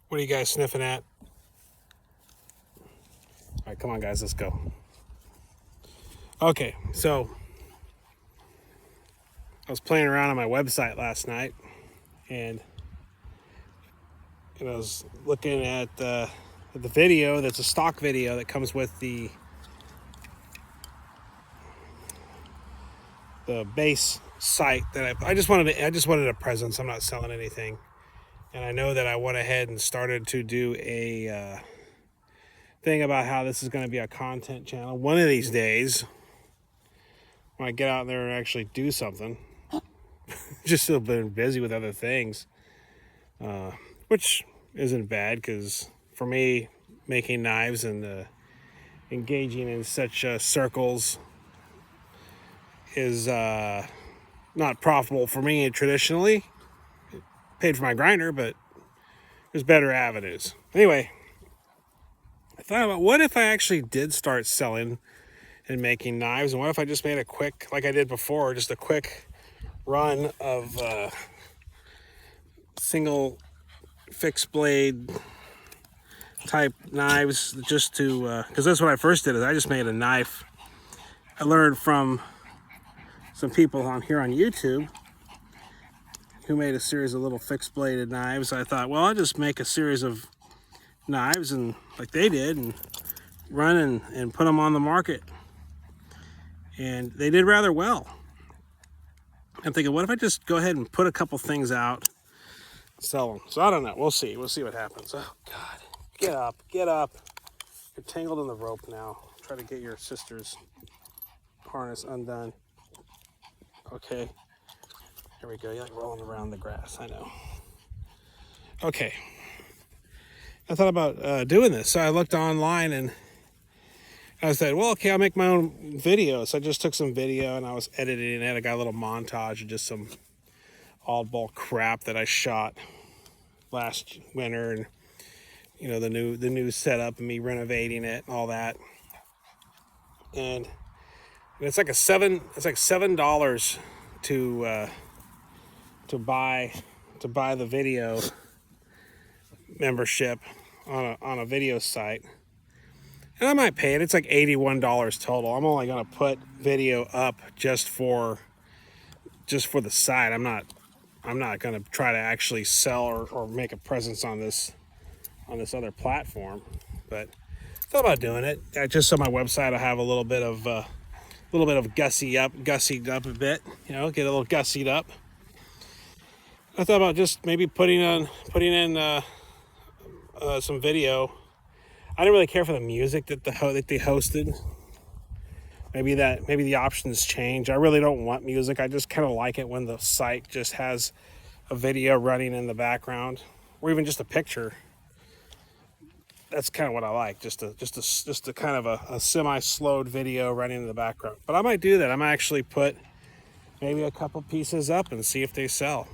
What are you guys sniffing at? All right, come on, guys, let's go. Okay, so I was playing around on my website last night, and I was looking at the video. That's a stock video that comes with the base site that I just wanted a presence. I'm not selling anything, and I know that I went ahead and started to do a thing about how this is going to be a content channel. One of these days, when I get out there and actually do something, just still been busy with other things, which isn't bad because for me, making knives and engaging in such circles is not profitable for me traditionally. Paid for my grinder, but there's better avenues. Anyway, I thought about what if I actually did start selling and making knives, and what if I just made a quick, like I did before, just a quick run of single fixed blade type knives, just to because that's what I first did. Is I just made a knife. I learned from some people on here on YouTube who made a series of little fixed bladed knives. I thought, well, I'll just make a series of knives and like they did and run and put them on the market, and they did rather well. I'm thinking, what if I just go ahead and put a couple things out, sell them? So I don't know. We'll see what happens. Oh God, get up. You're tangled in the rope now. Try to get your sister's harness undone. Okay, here we go. You're like rolling around the grass. I know. Okay, I thought about doing this, so I looked online and I said, well, okay, I'll make my own video. So I just took some video and I was editing it. I got a little montage of just some oddball crap that I shot last winter, and the new setup and me renovating it and all that. And it's like $7 to buy the video membership on a video site. And I might pay it. It's like $81 total. I'm only gonna put video up just for the site. I'm not gonna try to actually sell or make a presence on this other platform. But I thought about doing it. I just on my website I have a little bit of gussied up a bit. Get a little gussied up. I thought about just maybe putting in some video. I didn't really care for the music that they hosted. Maybe the options change. I really don't want music. I just kind of like it when the site just has a video running in the background, or even just a picture. That's kind of what I like. Just a kind of a semi-slowed video running in the background. But I might do that. I might actually put maybe a couple pieces up and see if they sell.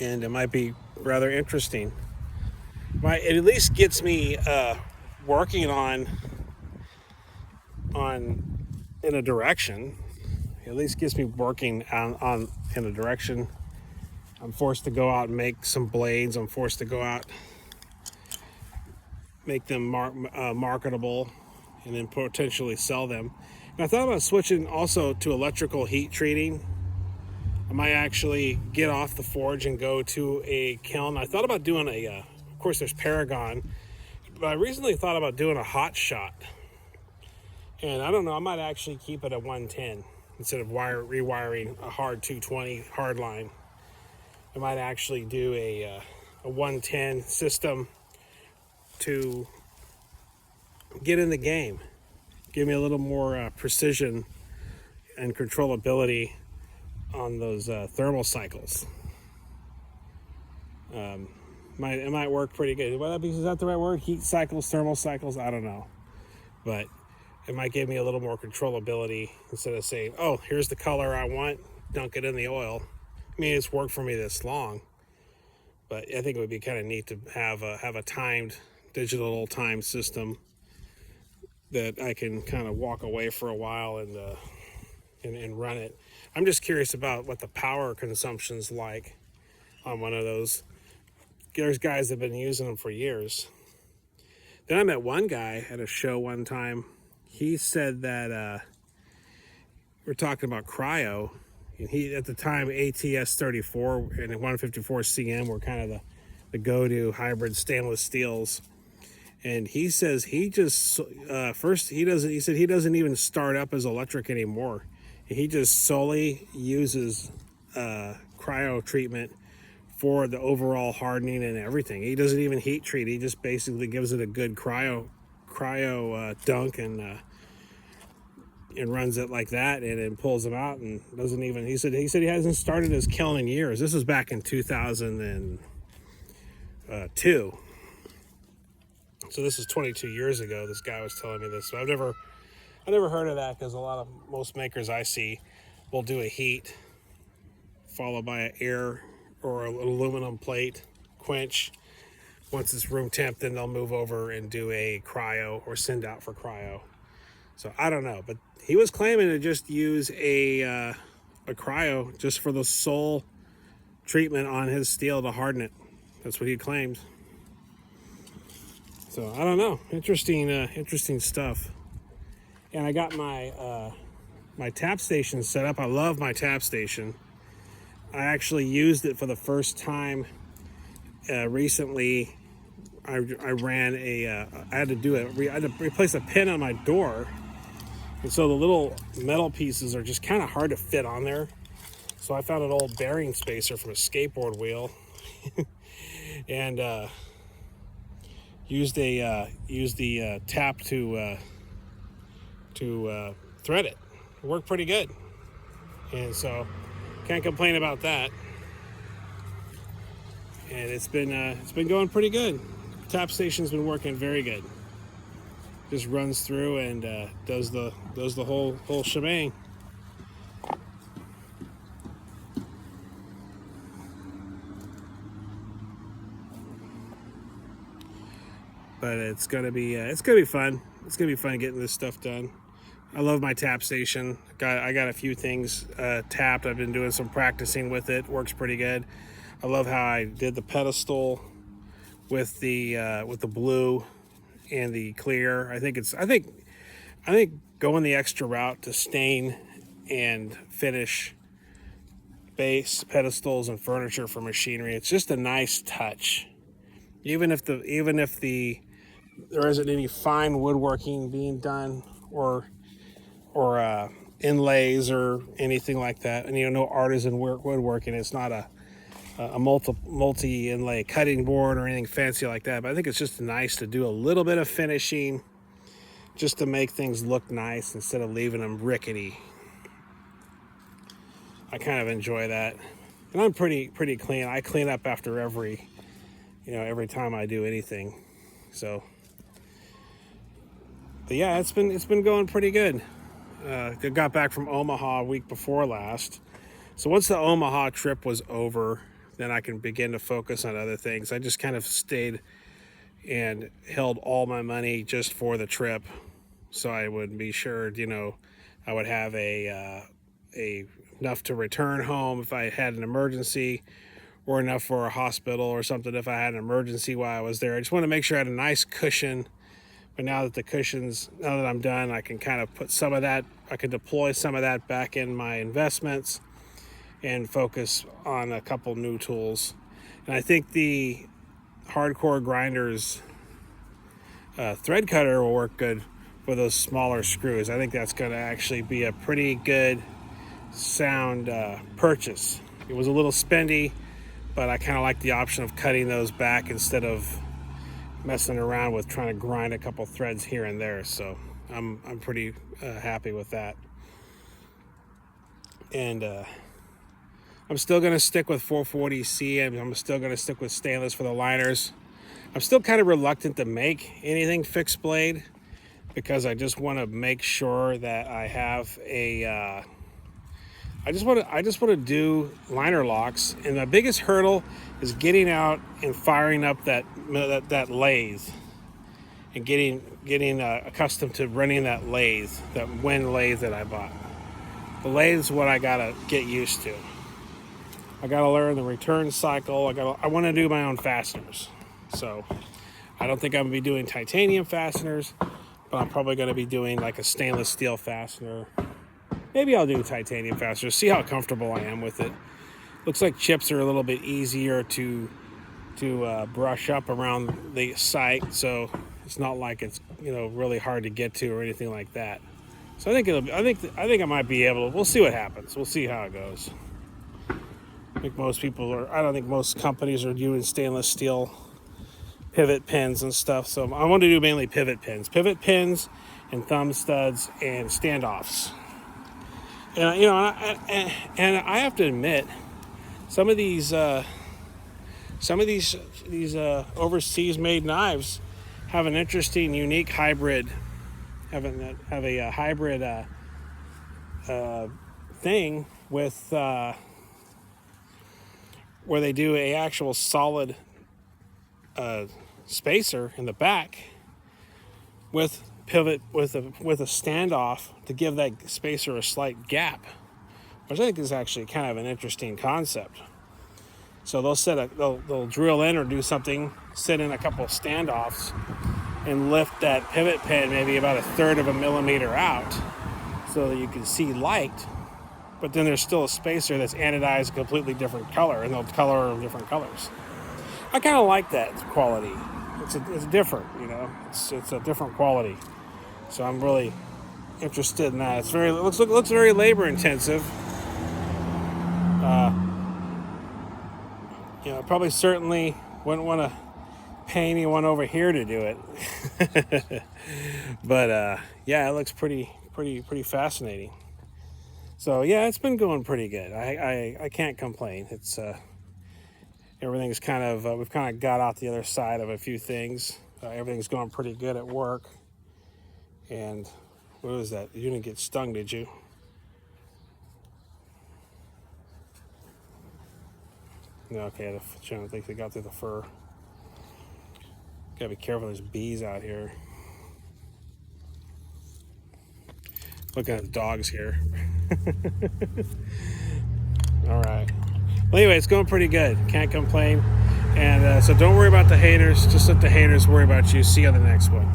And it might be rather interesting. It at least gets me working on in a direction. It at least gets me working on in a direction. I'm forced to go out and make some blades. I'm forced to go out, make them marketable, and then potentially sell them. And I thought about switching also to electrical heat treating. I might actually get off the forge and go to a kiln. I thought about doing of course there's Paragon, but I recently thought about doing a hot shot. And I don't know, I might actually keep it at 110 instead of rewiring a hard 220 hard line. I might actually do a 110 system to get in the game. Give me a little more precision and controllability on those thermal cycles. It might work pretty good. Is that the right word? Heat cycles, thermal cycles? I don't know. But it might give me a little more controllability instead of saying, oh, here's the color I want, dunk it in the oil. I mean, it's worked for me this long, but I think it would be kind of neat to have a timed, digital time system that I can kind of walk away for a while and run it. I'm just curious about what the power consumption's like on one of those. there's guys that have been using them for years. Then I met one guy at a show one time. He said that we're talking about cryo, and he at the time ATS 34 and 154 CM were kind of the go-to hybrid stainless steels. And he says he just he said he doesn't even start up his electric anymore. He just solely uses cryo treatment for the overall hardening and everything. He doesn't even heat treat. He just basically gives it a good cryo dunk and runs it like that, and then pulls them out and doesn't even. He said he hasn't started his kiln in years. This was back in 2002. So this is 22 years ago. This guy was telling me this. So I never heard of that, because most makers I see will do a heat followed by an air or an aluminum plate quench. Once it's room temp, then they'll move over and do a cryo or send out for cryo. So I don't know, but he was claiming to just use a cryo just for the sole treatment on his steel to harden it. That's what he claimed. So I don't know. Interesting stuff. And I got my my tap station set up. I love my tap station. I actually used it for the first time recently. I ran I had to replace a pin on my door, and so the little metal pieces are just kind of hard to fit on there. So I found an old bearing spacer from a skateboard wheel, and used the tap to thread it. It worked pretty good, and so can't complain about that. And it's been going pretty good. Tap station's been working very good. Just runs through and does the whole shebang. But it's gonna be fun. It's gonna be fun getting this stuff done. I love my tap station. I got a few things tapped. I've been doing some practicing with it. Works pretty good. I love how I did the pedestal with the blue and the clear. I think going the extra route to stain and finish base, pedestals, and furniture for machinery. It's just a nice touch. Even if there isn't any fine woodworking being done or inlays or anything like that, and no artisan woodworking. It's not a multi inlay cutting board or anything fancy like that. But I think it's just nice to do a little bit of finishing, just to make things look nice instead of leaving them rickety. I kind of enjoy that, and I'm pretty clean. I clean up after every time I do anything. So, but yeah, it's been going pretty good. I got back from Omaha a week before last. So once the Omaha trip was over, then I can begin to focus on other things. I just kind of stayed and held all my money just for the trip, so I would be sure, I would have a enough to return home if I had an emergency, or enough for a hospital or something if I had an emergency while I was there. I just want to make sure I had a nice cushion. But now that I'm done, I can kind of put some of that, I can deploy some of that back in my investments and focus on a couple new tools. And I think the Hardcore Grinders thread cutter will work good for those smaller screws. I think that's going to actually be a pretty good sound purchase. It was a little spendy, but I kind of like the option of cutting those back instead of messing around with trying to grind a couple threads here and there. So I'm pretty happy with that. And I'm still going to stick with 440C, and I'm still going to stick with stainless for the liners. I'm still kind of reluctant to make anything fixed blade, because I just want to make sure that I have a I just want to do liner locks, and the biggest hurdle is getting out and firing up that lathe, and getting accustomed to running that lathe, that Wen lathe that I bought. The lathe is what I gotta get used to. I got to learn the return cycle. I want to do my own fasteners. So I don't think I'm going to be doing titanium fasteners, but I'm probably going to be doing like a stainless steel fastener. Maybe I'll do titanium fasteners, see how comfortable I am with it. Looks like chips are a little bit easier to brush up around the site, so it's not like it's really hard to get to or anything like that. So I think I might be able to. We'll see what happens. We'll see how it goes. I think most people are. I don't think most companies are doing stainless steel pivot pins and stuff. So I want to do mainly pivot pins and thumb studs and standoffs. And and I have to admit, some of these overseas made knives have an interesting, unique hybrid. Have a hybrid thing with where they do a actual solid spacer in the back with pivot with a standoff to give that spacer a slight gap, which I think is actually kind of an interesting concept. So they'll drill in or do something, sit in a couple of standoffs, and lift that pivot pin maybe about 1/3 of a millimeter out, so that you can see light. But then there's still a spacer that's anodized a completely different color, and they'll color them different colors. I kind of like that quality. It's different, It's a different quality. So I'm really interested in that. It looks very labor intensive. Probably certainly wouldn't want to pay anyone over here to do it. But yeah, it looks pretty fascinating. So yeah, it's been going pretty good. I can't complain. It's everything's kind of we've kind of got out the other side of a few things. Everything's going pretty good at work. And what was that? You didn't get stung, did you? No, okay, I don't think they got through the fur. Gotta be careful, there's bees out here. Looking at the dogs here. All right. Well, anyway, it's going pretty good. Can't complain. And so don't worry about the haters. Just let the haters worry about you. See you on the next one.